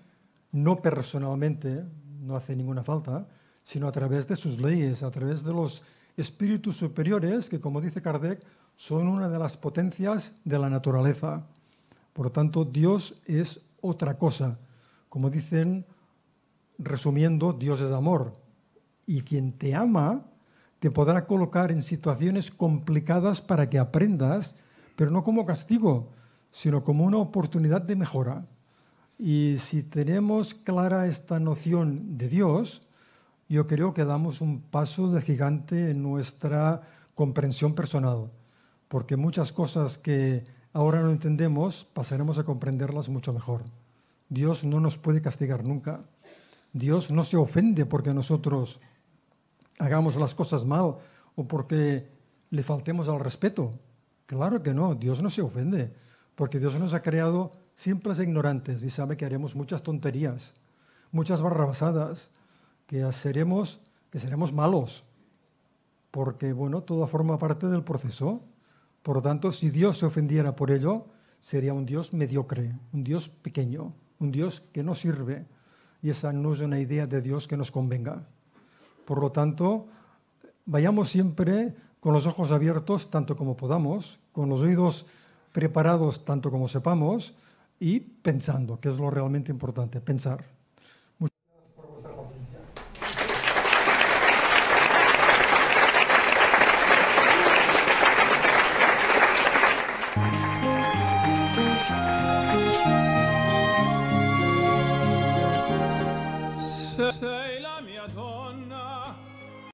no personalmente, no hace ninguna falta, sino a través de sus leyes, a través de los espíritus superiores que, como dice Kardec, son una de las potencias de la naturaleza. Por lo tanto, Dios es otra cosa. Como dicen, resumiendo, Dios es amor. Y quien te ama te podrá colocar en situaciones complicadas para que aprendas, pero no como castigo, sino como una oportunidad de mejora. Y si tenemos clara esta noción de Dios, yo creo que damos un paso de gigante en nuestra comprensión personal, porque muchas cosas que ahora no entendemos pasaremos a comprenderlas mucho mejor. Dios no nos puede castigar nunca. Dios no se ofende porque nosotros hagamos las cosas mal o porque le faltemos al respeto. Claro que no, Dios no se ofende, porque Dios nos ha creado simples e ignorantes y sabe que haremos muchas tonterías, muchas barrabasadas, que seremos malos, porque bueno, todo forma parte del proceso. Por lo tanto, si Dios se ofendiera por ello, sería un Dios mediocre, un Dios pequeño, un Dios que no sirve, y esa no es una idea de Dios que nos convenga. Por lo tanto, vayamos siempre con los ojos abiertos tanto como podamos, con los oídos preparados tanto como sepamos y pensando, que es lo realmente importante, pensar.